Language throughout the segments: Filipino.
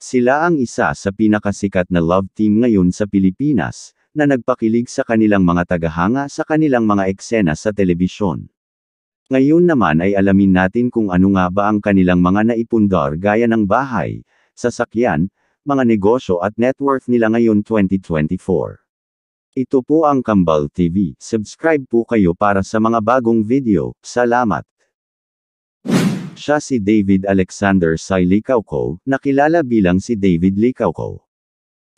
Sila ang isa sa pinakasikat na love team ngayon sa Pilipinas, na nagpakilig sa kanilang mga tagahanga sa kanilang mga eksena sa telebisyon. Ngayon naman ay alamin natin kung ano nga ba ang kanilang mga naipundar gaya ng bahay, sasakyan, mga negosyo at net worth nila ngayon 2024. Ito po ang Kambal TV. Subscribe po kayo para sa mga bagong video. Salamat. Siya si David Alexander Sy Licauco, nakilala bilang si David Licauco.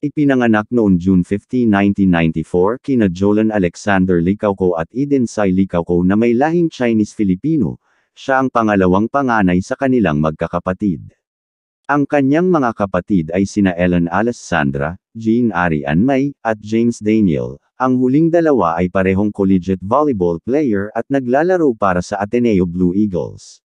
Ipinanganak noong June 15, 1994 kina Jolan Alexander Licauco at Eden Sy Licauco na may lahing Chinese-Filipino. Siya ang pangalawang panganay sa kanilang magkakapatid. Ang kanyang mga kapatid ay sina Ellen Alessandra, Jean Arian May, at James Daniel. Ang huling dalawa ay parehong collegiate volleyball player at naglalaro para sa Ateneo Blue Eagles.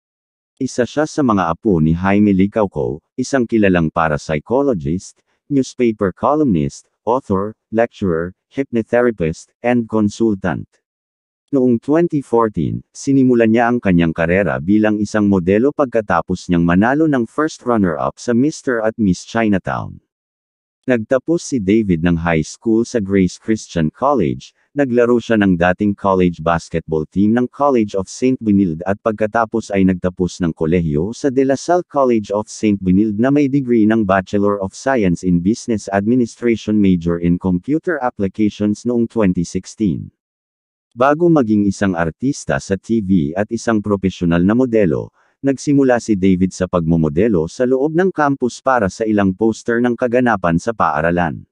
Isa siya sa mga apo ni Jaime Licauco, isang kilalang parapsychologist, newspaper columnist, author, lecturer, hypnotherapist, and consultant. Noong 2014, sinimulan niya ang kanyang karera bilang isang modelo pagkatapos niyang manalo ng first runner-up sa Mr. at Miss Chinatown. Nagtapos si David ng high school sa Grace Christian College, naglaro siya ng dating college basketball team ng College of St. Benilde at pagkatapos ay nagtapos ng kolehiyo sa De La Salle College of St. Benilde na may degree ng Bachelor of Science in Business Administration major in Computer Applications noong 2016. Bago maging isang artista sa TV at isang profesional na modelo, nagsimula si David sa pagmomodelo sa loob ng campus para sa ilang poster ng kaganapan sa paaralan.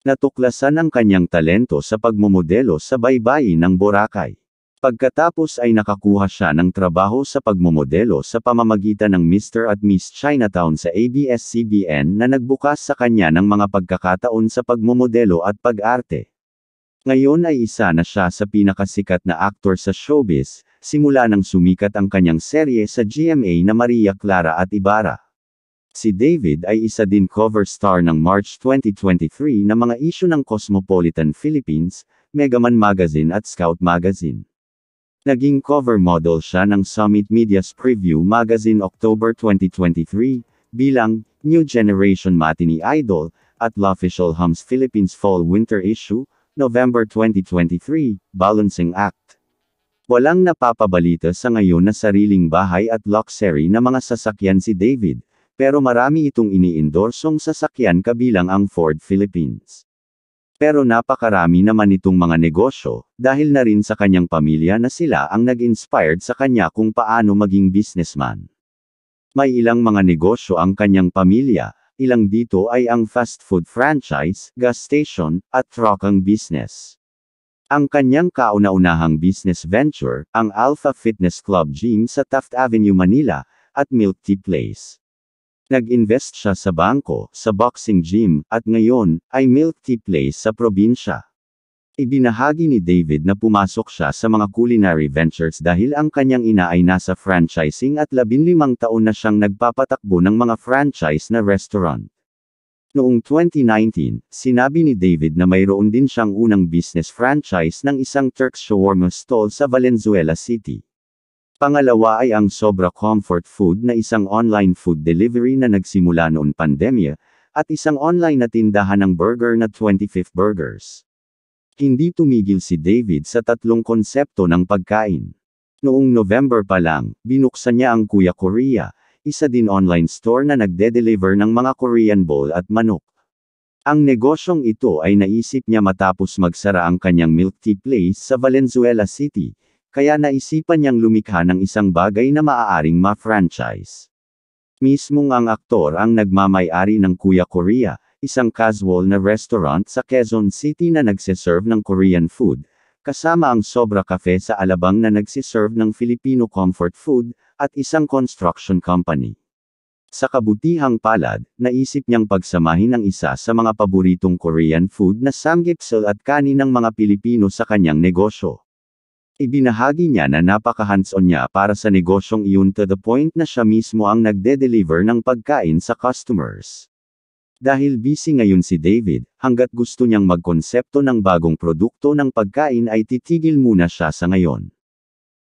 Natuklasan ang kanyang talento sa pagmomodelo sa baybayin ng Boracay. Pagkatapos ay nakakuha siya ng trabaho sa pagmomodelo sa pamamagitan ng Mr. at Miss Chinatown sa ABS-CBN na nagbukas sa kanya ng mga pagkakataon sa pagmomodelo at pag-arte. Ngayon ay isa na siya sa pinakasikat na aktor sa showbiz, simula nang sumikat ang kanyang serye sa GMA na Maria Clara at Ibarra. Si David ay isa din cover star ng March 2023 na mga isyu ng Cosmopolitan Philippines, Megaman Magazine at Scout Magazine. Naging cover model siya ng Summit Media's Preview Magazine October 2023, bilang New Generation Matinee Idol, at L'Official Hums Philippines Fall-Winter Issue, November 2023, Balancing Act. Walang napapabalita sa ngayon na sariling bahay at luxury na mga sasakyan si David, pero marami itong iniindorsong sasakyan kabilang ang Ford Philippines. Pero napakarami naman itong mga negosyo, dahil na rin sa kanyang pamilya na sila ang nag-inspired sa kanya kung paano maging businessman. May ilang mga negosyo ang kanyang pamilya. Ilang dito ay ang fast food franchise, gas station, at trucking business. Ang kanyang kauna-unahang business venture, ang Alpha Fitness Club Gym sa Taft Avenue, Manila, at Milk Tea Place. Nag-invest siya sa bangko, sa boxing gym, at ngayon, ay Milk Tea Place sa probinsya. Ibinahagi ni David na pumasok siya sa mga culinary ventures dahil ang kanyang ina ay nasa franchising at 15 taon na siyang nagpapatakbo ng mga franchise na restaurant. Noong 2019, sinabi ni David na mayroon din siyang unang business franchise ng isang Turk's shawarma stall sa Valenzuela City. Pangalawa ay ang Sobra Comfort Food na isang online food delivery na nagsimula noon pandemya, at isang online na tindahan ng burger na 25th Burgers. Hindi tumigil si David sa tatlong konsepto ng pagkain. Noong November pa lang, binuksan niya ang Kuya Korea, isa din online store na nagde-deliver ng mga Korean bowl at manok. Ang negosyong ito ay naisip niya matapos magsara ang kanyang Milk Tea Place sa Valenzuela City, kaya naisipan niyang lumikha ng isang bagay na maaaring ma-franchise. Mismong ang aktor ang nagmamay-ari ng Kuya Korea, isang casual na restaurant sa Quezon City na nagsiserve ng Korean food, kasama ang Sobra Cafe sa Alabang na nagsiserve ng Filipino comfort food, at isang construction company. Sa kabutihang palad, naisip niyang pagsamahin ang isa sa mga paboritong Korean food na samgyeopsal at kanin ng mga Pilipino sa kanyang negosyo. Ibinahagi niya na napaka-hands-on niya para sa negosyong iyon to the point na siya mismo ang nagde-deliver ng pagkain sa customers. Dahil busy ngayon si David, hanggat gusto niyang magkonsepto ng bagong produkto ng pagkain ay titigil muna siya sa ngayon.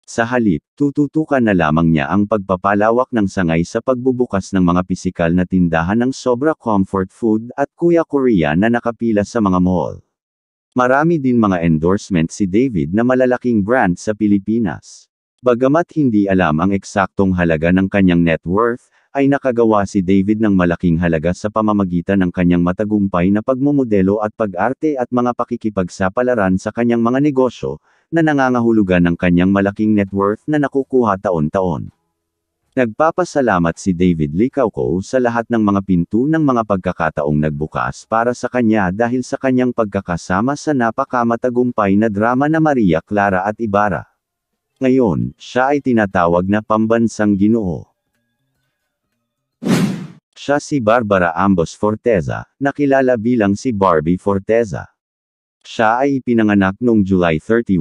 Sa halip, tututukan na lamang niya ang pagpapalawak ng sangay sa pagbubukas ng mga pisikal na tindahan ng sobra comfort food at Kuya Korea na nakapila sa mga mall. Marami din mga endorsement si David na malalaking brand sa Pilipinas. Bagamat hindi alam ang eksaktong halaga ng kanyang net worth, ay nakagawa si David ng malaking halaga sa pamamagitan ng kanyang matagumpay na pagmomodelo at pag-arte at mga pakikipagsapalaran sa kanyang mga negosyo, na nangangahulugan ng kanyang malaking net worth na nakukuha taon-taon. Nagpapasalamat si David Licauco sa lahat ng mga pinto ng mga pagkakataong nagbukas para sa kanya dahil sa kanyang pagkakasama sa napakamatagumpay na drama na Maria Clara at Ibarra. Ngayon, siya ay tinatawag na pambansang ginoo. Siya si Barbara Ambos Forteza, nakilala bilang si Barbie Forteza. Siya ay ipinanganak noong July 31,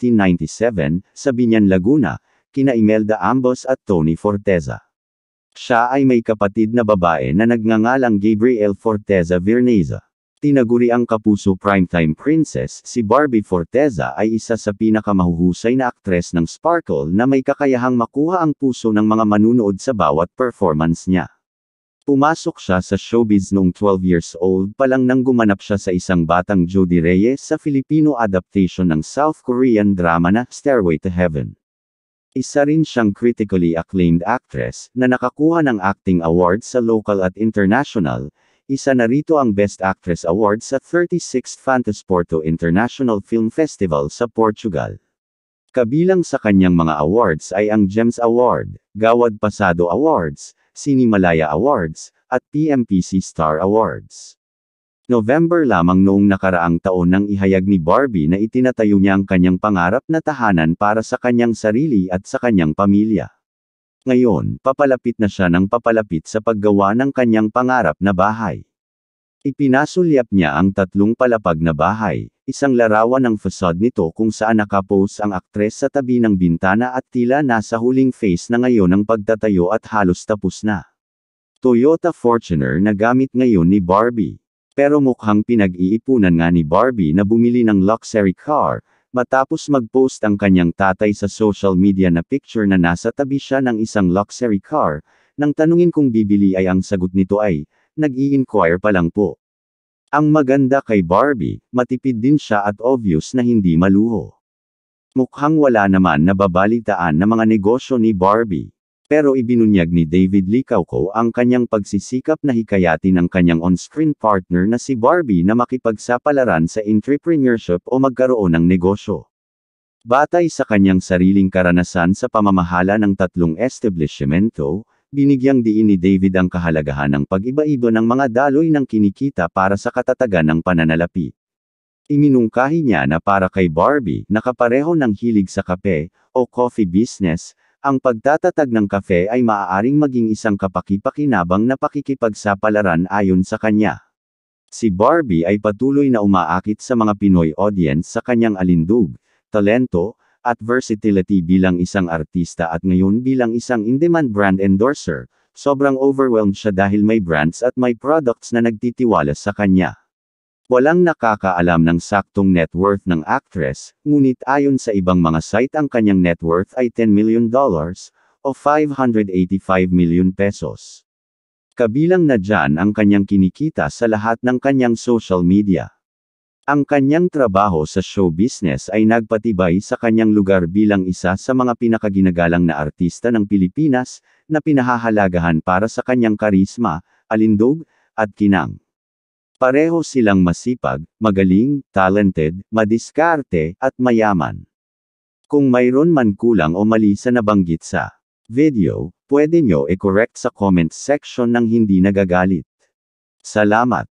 1997, sa Biñan, Laguna, kina Imelda Ambos at Tony Forteza. Siya ay may kapatid na babae na nagngangalang Gabriel Forteza Virneza. Tinaguri ang kapuso primetime princess, si Barbie Forteza ay isa sa pinakamahuhusay na aktres ng Sparkle na may kakayahang makuha ang puso ng mga manunood sa bawat performance niya. Pumasok siya sa showbiz noong 12 years old pa lang nang gumanap siya sa isang batang Jody Reyes sa Filipino adaptation ng South Korean drama na Stairway to Heaven. Isa rin siyang critically acclaimed actress na nakakuha ng acting awards sa local at international. Isa na rito ang Best Actress Award sa 36th Fantasporto International Film Festival sa Portugal. Kabilang sa kanyang mga awards ay ang GEMS Award, Gawad Pasado Awards, Cinemalaya Awards, at PMPC Star Awards. November lamang noong nakaraang taon nang ihayag ni Barbie na itinatayo niya ang kanyang pangarap na tahanan para sa kanyang sarili at sa kanyang pamilya. Ngayon, papalapit na siya ng papalapit sa paggawa ng kanyang pangarap na bahay. Ipinasulyap niya ang 3 palapag na bahay, isang larawan ng facade nito kung saan nakapose ang aktres sa tabi ng bintana at tila nasa huling phase na ngayon ng pagtatayo at halos tapos na. Toyota Fortuner na gamit ngayon ni Barbie. Pero mukhang pinag-iipunan nga ni Barbie na bumili ng luxury car, matapos mag-post ang kanyang tatay sa social media na picture na nasa tabi siya ng isang luxury car. Nang tanungin kung bibili ay ang sagot nito ay, nag-i-inquire pa lang po. Ang maganda kay Barbie, matipid din siya at obvious na hindi maluho. Mukhang wala naman nababalitaan na mga negosyo ni Barbie. Pero ibinunyag ni David Licauco ang kanyang pagsisikap na hikayatin ang kanyang on-screen partner na si Barbie na makipagsapalaran sa entrepreneurship o magkaroon ng negosyo. Batay sa kanyang sariling karanasan sa pamamahala ng 3 establishmento, binigyang diin ni David ang kahalagahan ng pag-iba-iba ng mga daloy ng kinikita para sa katatagan ng pananalapi. Iminungkahi niya na para kay Barbie, nakapareho ng hilig sa kape, o coffee business, ang pagtatatag ng kafe ay maaaring maging isang kapaki-pakinabang na pakikipagsapalaran ayon sa kanya. Si Barbie ay patuloy na umaakit sa mga Pinoy audience sa kanyang alindog, talento, at versatility bilang isang artista at ngayon bilang isang in-demand brand endorser. Sobrang overwhelmed siya dahil may brands at may products na nagtitiwala sa kanya. Walang nakakaalam ng saktong net worth ng actress, ngunit ayon sa ibang mga site ang kanyang net worth ay $10 million, o 585 million pesos. Kabilang na dyan ang kanyang kinikita sa lahat ng kanyang social media. Ang kanyang trabaho sa show business ay nagpatibay sa kanyang lugar bilang isa sa mga pinakaginagalang na artista ng Pilipinas, na pinahahalagahan para sa kanyang karisma, alindog, at kinang. Pareho silang masipag, magaling, talented, madiskarte, at mayaman. Kung mayroon man kulang o mali sa nabanggit sa video, pwede nyo i-correct sa comment section ng hindi nagagalit. Salamat.